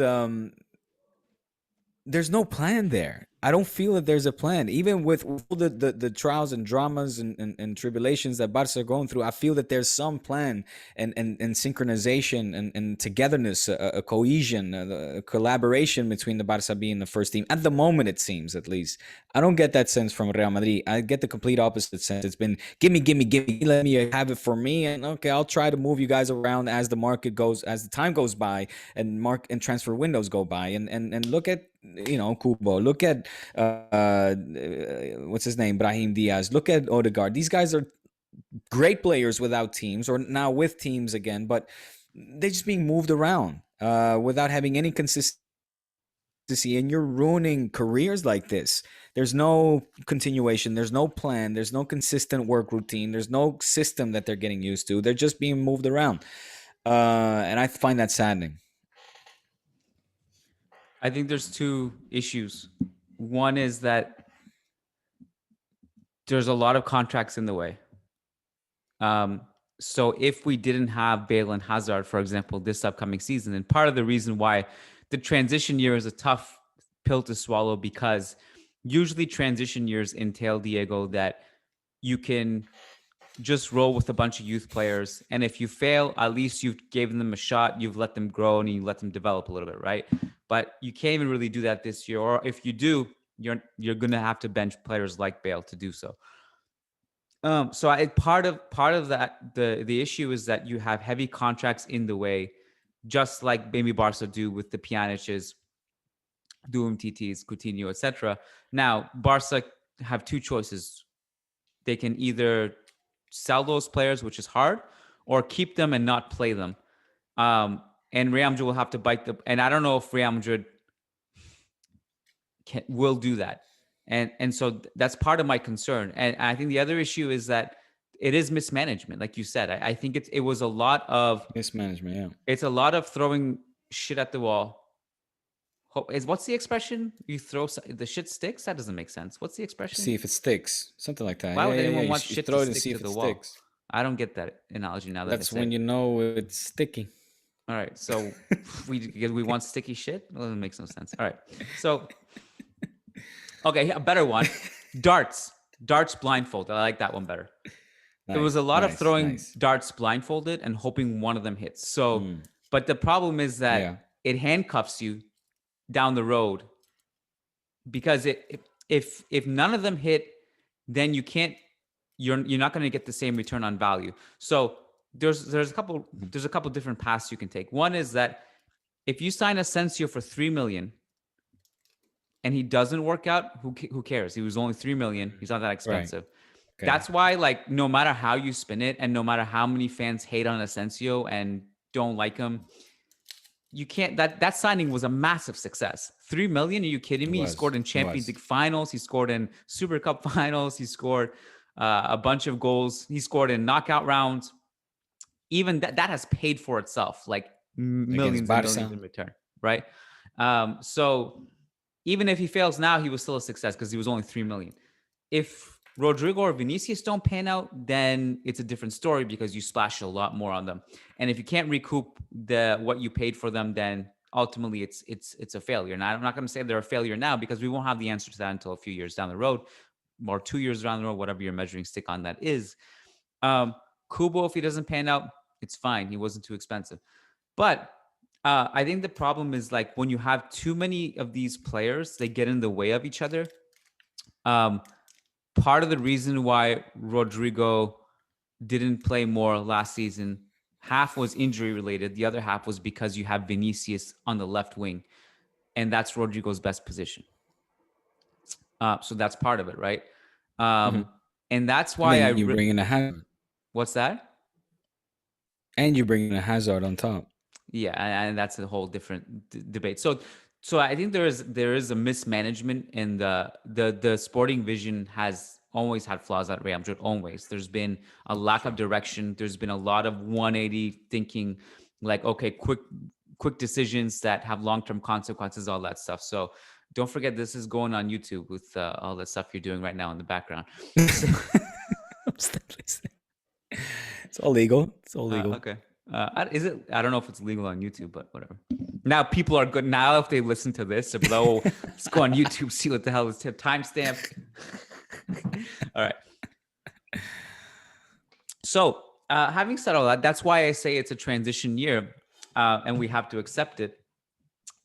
there's no plan there. I don't feel that there's a plan. Even with all the trials and dramas and tribulations that Barca are going through, I feel that there's some plan and synchronization and togetherness, a cohesion, a collaboration between the Barca B and the first team. At the moment, it seems, at least. I don't get that sense from Real Madrid. I get the complete opposite sense. It's been, give me, let me have it for me. And okay, I'll try to move you guys around as the market goes, as the time goes by and transfer windows go by. And look at, Kubo. Look at what's his name, Brahim Diaz. Look at Odegaard. These guys are great players without teams, or now with teams again, but they're just being moved around without having any consistency, and you're ruining careers like this. There's no continuation, there's no plan, there's no consistent work routine, there's no system that they're getting used to. They're just being moved around, and I find that saddening. I think there's two issues. One is that there's a lot of contracts in the way. So if we didn't have Bale and Hazard, for example, this upcoming season, and part of the reason why the transition year is a tough pill to swallow, because usually transition years entail, Diego, that you can just roll with a bunch of youth players. And if you fail, at least you've given them a shot, you've let them grow and you let them develop a little bit, right? But you can't even really do that this year. Or if you do, you're going to have to bench players like Bale to do so. Part of that, the issue is that you have heavy contracts in the way, just like maybe Barca do with the Pjanić's, Umtiti's, Coutinho, etc. Now, Barca have two choices. They can either sell those players, which is hard, or keep them and not play them. And Real Madrid will have to bite and I don't know if Real Madrid will do that. And so that's part of my concern. And I think the other issue is that it is mismanagement. Like you said, I think it was a lot of mismanagement. Yeah. It's a lot of throwing shit at the wall. What's the expression? You throw the shit sticks? That doesn't make sense. What's the expression? See if it sticks. Something like that. Why would anyone want shit to stick to the wall? Sticks. I don't get that analogy now. That's when you know it's sticky. All right. So we want sticky shit? Well, that makes no sense. All right. So, okay, a better one. Darts blindfolded. I like that one better. There was a lot of throwing darts blindfolded and hoping one of them hits. So But the problem is that it handcuffs you down the road, because if none of them hit, then you're not going to get the same return on value. So there's a couple different paths you can take. One is that if you sign Asensio for $3 million and he doesn't work out, who cares? He was only $3 million. He's not that expensive. Right. Okay. That's why, like, no matter how you spin it, and no matter how many fans hate on Asensio and don't like him, you can't. That signing was a massive success. $3 million? Are you kidding me? He scored in Champions League finals. He scored in Super Cup finals. He scored a bunch of goals. He scored in knockout rounds. Even that has paid for itself, like millions and millions in return, right? So even if he fails now, he was still a success because he was only $3 million. If Rodrigo or Vinicius don't pan out, then it's a different story because you splash a lot more on them. And if you can't recoup what you paid for them, then ultimately it's a failure. And I'm not going to say they're a failure now because we won't have the answer to that until a few years down the road, or 2 years down the road, whatever your measuring stick on that is. Kubo, if he doesn't pan out, it's fine. He wasn't too expensive. But I think the problem is, like, when you have too many of these players, they get in the way of each other. Part of the reason why Rodrigo didn't play more last season, half was injury related. The other half was because you have Vinicius on the left wing, and that's Rodrigo's best position. So that's part of it, right? And that's why you bring in a Hazard. What's that? And you bring in a Hazard on top. Yeah, and that's a whole different debate. So I think there is a mismanagement, and the sporting vision has always had flaws at Real Madrid. Always, there's been a lack of direction. There's been a lot of 180 thinking, like, okay, quick decisions that have long-term consequences, all that stuff. So don't forget, this is going on YouTube with all the stuff you're doing right now in the background. It's all legal. It's all legal. Okay. Is it? I don't know if it's legal on YouTube, but whatever. Now people are good. Now if they listen to this, they'll be like, oh, let's go on YouTube, see what the hell is timestamp. All right. So having said all that, that's why I say it's a transition year, and we have to accept it.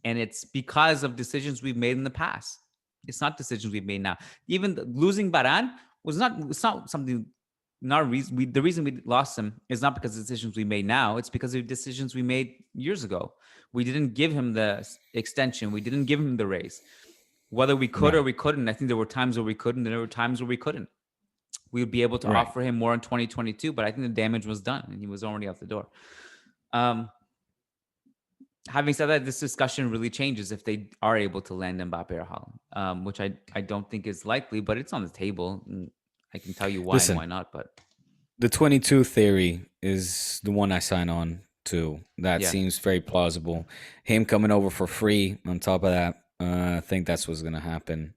And it's because of decisions we've made in the past. It's not decisions we've made now. Even losing Varane was not. It's not something. The reason we lost him is not because of decisions we made now. It's because of decisions we made years ago. We didn't give him the extension. We didn't give him the raise. Whether we could or we couldn't. I think there were times where we couldn't, and there were times where we couldn't. We would be able to offer him more in 2022, but I think the damage was done, and he was already out the door. Having said that, this discussion really changes if they are able to land Mbappe or Haaland, which I don't think is likely, but it's on the table. And I can tell you why and why not, but the 22 theory is the one I sign on to. That seems very plausible. Him coming over for free on top of that, I think that's what's going to happen.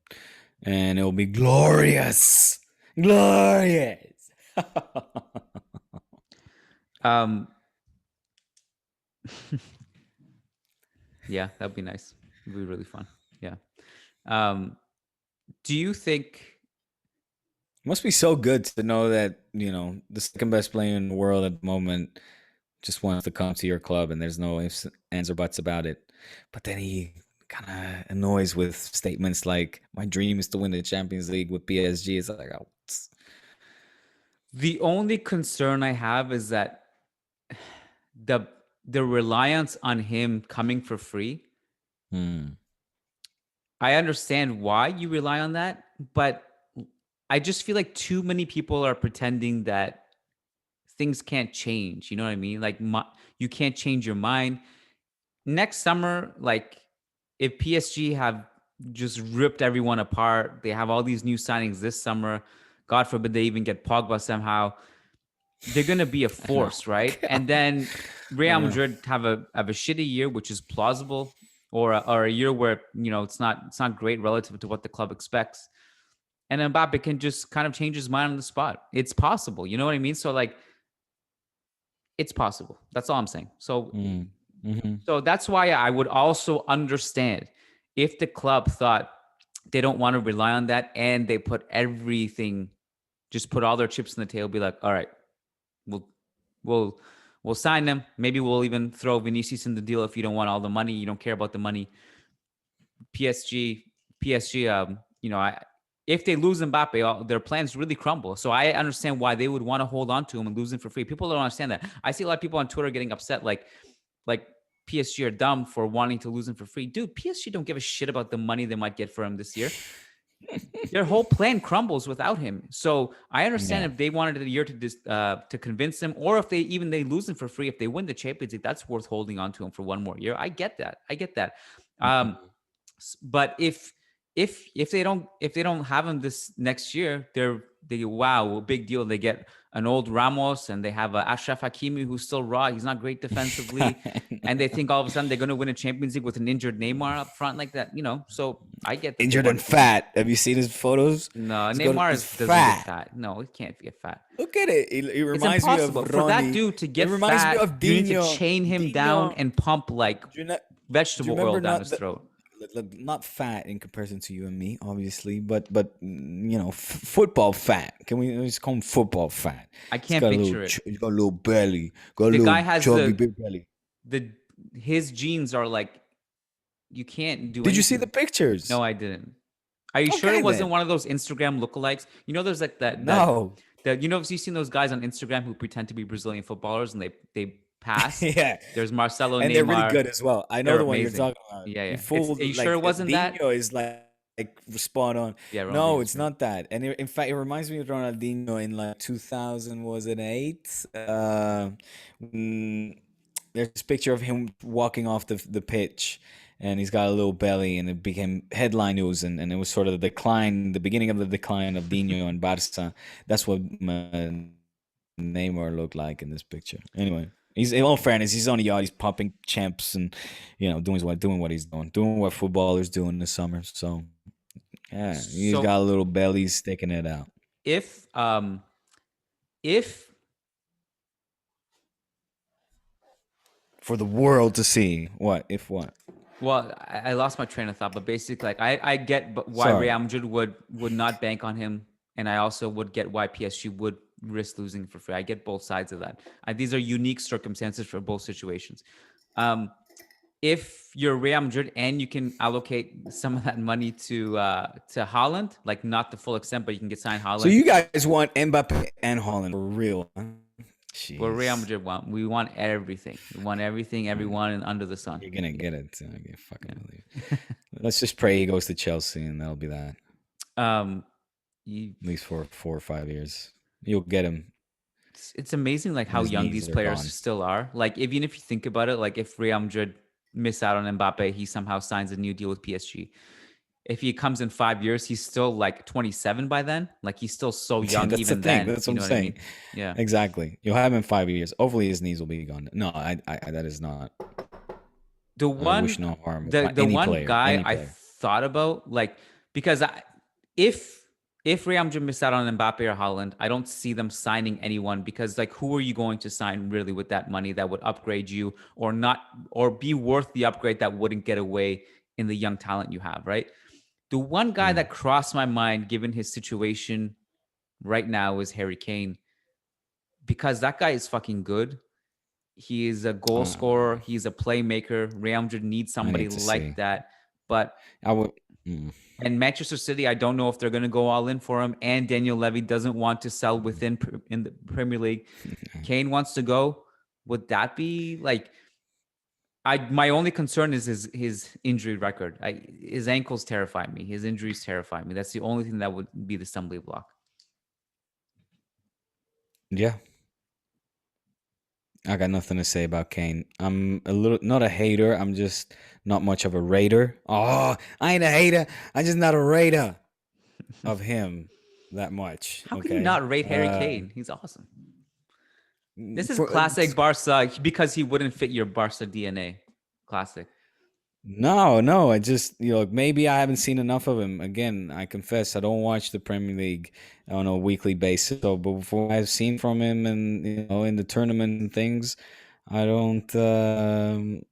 And it'll be glorious. Glorious. Yeah, that'd be nice. It'd be really fun. Yeah. Do you think... It must be so good to know that, the second best player in the world at the moment just wants to come to your club and there's no ifs, ands, or buts about it. But then he kind of annoys with statements like, my dream is to win the Champions League with PSG. It's like, oh. The only concern I have is that the reliance on him coming for free. I understand why you rely on that, but I just feel like too many people are pretending that things can't change. You know what I mean? Like, you can't change your mind. Next summer, like, if PSG have just ripped everyone apart, they have all these new signings this summer, God forbid they even get Pogba somehow, they're going to be a force, right? And then Real Madrid have a shitty year, which is plausible, or a year where, it's not great relative to what the club expects. And Mbappe can just kind of change his mind on the spot. It's possible. You know what I mean? So, like, it's possible. That's all I'm saying. So, so that's why I would also understand if the club thought they don't want to rely on that and they put everything, just put all their chips on the table, be like, all right, we'll we'll sign him. Maybe we'll even throw Vinicius in the deal if you don't want all the money. You don't care about the money. PSG, if they lose Mbappe, their plans really crumble. So I understand why they would want to hold on to him and lose him for free. People don't understand that. I see a lot of people on Twitter getting upset, like PSG are dumb for wanting to lose him for free. Dude, PSG don't give a shit about the money they might get for him this year. Their whole plan crumbles without him. So I understand if they wanted a year to convince him, or if they lose him for free, if they win the Champions League, that's worth holding on to him for one more year. I get that. But if they don't have him this next year, wow, big deal. They get an old Ramos and they have Ashraf Hakimi who's still raw. He's not great defensively, and they think all of a sudden they're going to win a Champions League with an injured Neymar up front like that. So I get injured and fat. Have you seen his photos? No, Neymar doesn't get fat. No, he can't get fat. Look at it. It reminds me of Ronnie. For that dude to get fat. You need to chain him down and pump like vegetable oil down his throat. Not fat in comparison to you and me, obviously, but football fat. Can we just call him football fat? I can't picture it. He's got a little belly. The guy has chubby, big belly. His genes are like, you can't do. Did you see the pictures? No, I didn't. Are you sure it wasn't one of those Instagram lookalikes? There's like that. No. You've seen those guys on Instagram who pretend to be Brazilian footballers and they pass. Yeah. There's Marcelo, and Neymar. they're really good as well. I know they're the one amazing. you're talking about. Yeah. Are you sure it wasn't that? Ronaldinho is like spot on. Yeah, no, it's not that. And in fact, it reminds me of Ronaldinho in like 2008. There's this picture of him walking off the pitch, and he's got a little belly, and it became headline news, and it was sort of the beginning of the decline of Dino and Barca. That's what Neymar looked like in this picture. Anyway. He's, in all fairness, he's on a yacht. He's popping champs and doing what he's doing what footballers do in the summer. So yeah, he's got a little belly sticking it out. If for the world to see, what? Well, I lost my train of thought, but basically, like I get why Real Madrid would not bank on him, and I also would get why PSG would risk losing for free. I get both sides of that. These are unique circumstances for both situations. If you're Real Madrid and you can allocate some of that money to Haaland, like not the full extent, but you can get signed Haaland. So you guys want Mbappe and Haaland for real? Jeez. What Real Madrid want? We want everything. We want everything, everyone, and under the sun. You're gonna get it. I can't fucking believe. Let's just pray he goes to Chelsea, and that'll be that. At least for 4 or 5 years. You'll get him. It's amazing like how young these players still are. Like even if you think about it, like if Real Madrid miss out on Mbappe, he somehow signs a new deal with PSG. If he comes in 5 years, he's still like 27 by then. Like he's still so young even then. That's what I'm saying. Yeah, exactly. You'll have him in 5 years. Hopefully his knees will be gone. No, I that is not. The one, I wish no harm. The one guy I thought about, like, because if Real Madrid miss out on Mbappe or Haaland, I don't see them signing anyone because, like, who are you going to sign really with that money that would upgrade you or be worth the upgrade that wouldn't get away in the young talent you have, right? The one guy that crossed my mind, given his situation right now, is Harry Kane, because that guy is fucking good. He is a goal scorer. He's a playmaker. Real Madrid needs somebody like that, but I would. And Manchester City, I don't know if they're going to go all in for him. And Daniel Levy doesn't want to sell in the Premier League. Kane wants to go. Would that be like? My only concern is his injury record. His ankles terrify me. His injuries terrify me. That's the only thing that would be the stumbling block. Yeah. I got nothing to say about Kane. I'm not a hater. I'm just not much of a raider. Oh, I ain't a hater. I'm just not a raider of him that much. How can you not rate Harry Kane? He's awesome. This is classic Barca because he wouldn't fit your Barca DNA. Classic. No. I just, maybe I haven't seen enough of him. Again, I confess I don't watch the Premier League on a weekly basis. So, but before I've seen from him and in the tournament and things, I don't.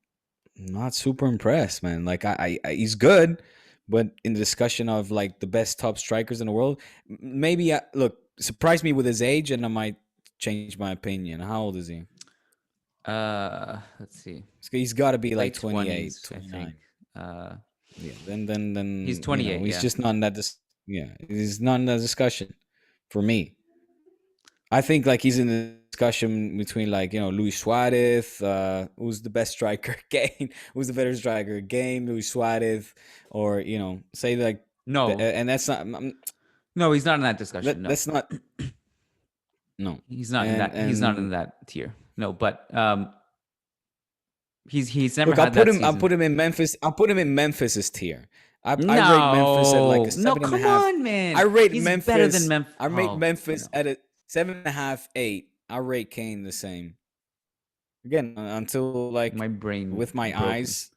Not super impressed, man. Like I he's good, but in the discussion of like the best top strikers in the world, maybe surprise me with his age, and I might change my opinion. How old is he? Let's see. He's got to be like Late 28, 20s, I 29. think. Yeah, then He's 28. he's Yeah. just not in that. He's not in that discussion for me. I think like he's in the discussion between like Luis Suarez, who's the best striker, Kane, who's the better striker, Kane, Luis Suarez, or say like No. and that's not. No, he's not in that discussion. No. That's not. No, he's not in that. He's not in that tier. No, but he's never look. had that season. I'll put him in Memphis. I'll put him in Memphis's tier. I rate Memphis at like a 7.5. No, come on, man. I rate he's Memphis better than Memphis. I rate Memphis at a 7.5, 8. I rate Kane the same. Again, until like my brain with my broken. Eyes.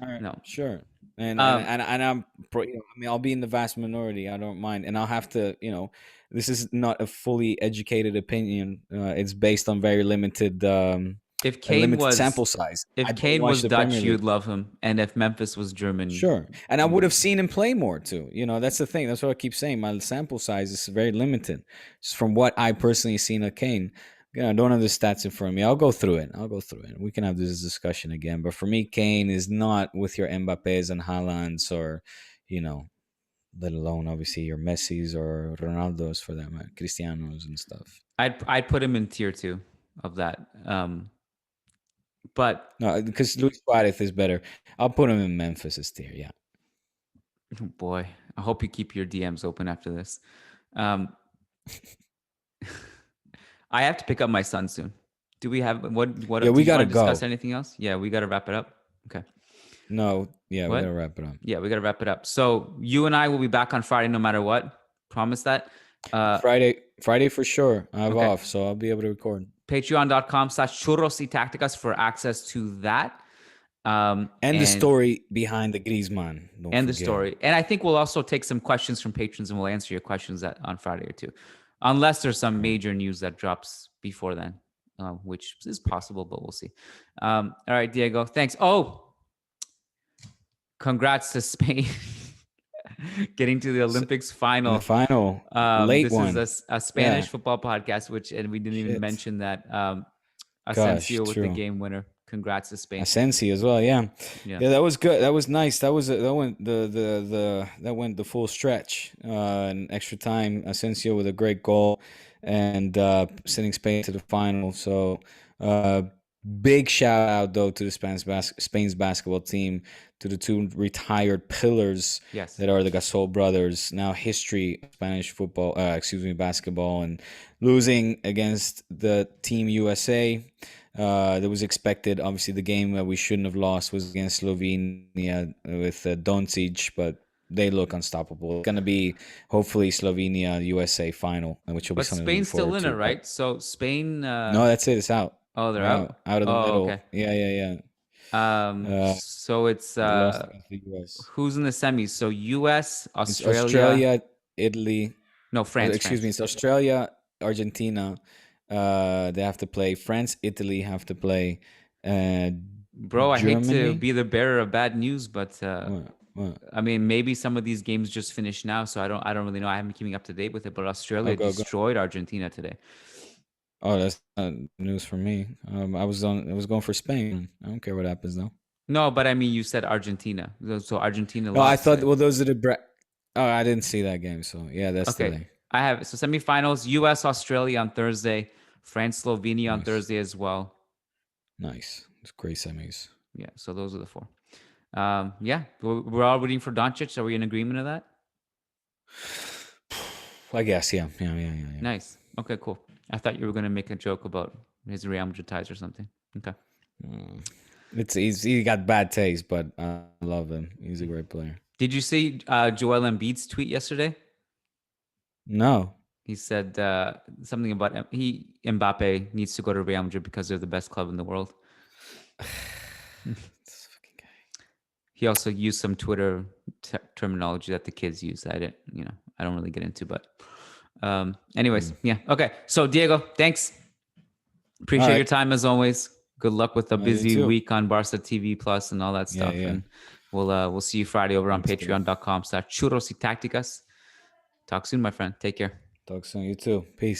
All right, no, sure. And I'm, I'll be in the vast minority. I don't mind, and I'll have to. This is not a fully educated opinion. It's based on very limited. If Kane was sample size, if Kane was Dutch, you'd love him, and if Memphis was German, sure. And I would have seen him play more too. That's the thing. That's what I keep saying. My sample size is very limited, just from what I personally seen of Kane. I don't have the stats in front of me. I'll go through it. We can have this discussion again. But for me, Kane is not with your Mbappés and Haalands, or let alone obviously your Messis or Ronaldos for them, Cristianos and stuff. I'd put him in tier 2 of that. But no, because Luis Suarez is better. I'll put him in Memphis' tier. Yeah. Boy, I hope you keep your DMs open after this. I have to pick up my son soon. Do we have what? Yeah, we gotta discuss anything else? Yeah, we gotta wrap it up. Okay. No, yeah, we gotta wrap it up. Yeah, we gotta wrap it up. So you and I will be back on Friday, no matter what. Promise that. Friday for sure. I have off, so I'll be able to record. Patreon.com/Churros y Tácticas for access to that. And the story behind the Griezmann. The story. And I think we'll also take some questions from patrons, and we'll answer your questions on Friday or two. Unless there's some major news that drops before then, which is possible, but we'll see. All right, Diego, thanks. Oh, congrats to Spain getting to the Olympics final. The final, late one. This is a Spanish football podcast, and we didn't even mention that Asensio with the game winner. Congrats to Spain. Asensio as well, yeah. That was good. That was nice. That went the full stretch. In extra time, Asensio with a great goal and sending Spain to the final. So big shout out though to the Spain's basketball team, to the two retired pillars that are the Gasol brothers. Now history of Spanish football, basketball, and losing against the Team USA. That was expected. Obviously, the game that we shouldn't have lost was against Slovenia with Doncic, but they look unstoppable. It's going to be hopefully Slovenia-USA final, which will be something. But Spain's still in it, right? So Spain. No, that's it. It's out. Oh, they're out of the middle. Okay. Yeah. So it's who's in the semis? So U.S., Australia, Italy. No, France. Excuse me. It's Australia, Argentina. They have to play. France, Italy have to play. Bro, I hate to be the bearer of bad news, but what? I mean, maybe some of these games just finished now, so I don't really know. I haven't been keeping up to date with it, but Australia destroyed Argentina today. Oh, that's not news for me. I was going for Spain. I don't care what happens though. No, but I mean, you said Argentina, so Argentina. Oh, I thought. Well, those are the. Oh, I didn't see that game, so yeah, that's okay. The I have so semifinals: U.S. Australia on Thursday, France Slovenia on Thursday as well. Nice, it's great semis. Yeah, so those are the four. Yeah, we're all rooting for Doncic. Are we in agreement of that? I guess, yeah. Nice. Okay, cool. I thought you were going to make a joke about his Real Madrid ties or something. Okay. He got bad taste, but I love him. He's a great player. Did you see Joel Embiid's tweet yesterday? No. He said something about Mbappe needs to go to Real Madrid because they're the best club in the world. This fucking guy. He also used some Twitter terminology that the kids use. I don't really get into, but anyways, yeah. Okay. So Diego, thanks. Appreciate your time as always. Good luck with a busy week on Barca TV Plus and all that stuff. Yeah. And we'll see you Friday over on patreon.com/Churros y Tácticas. Talk soon, my friend. Take care. Talk soon. You too. Peace.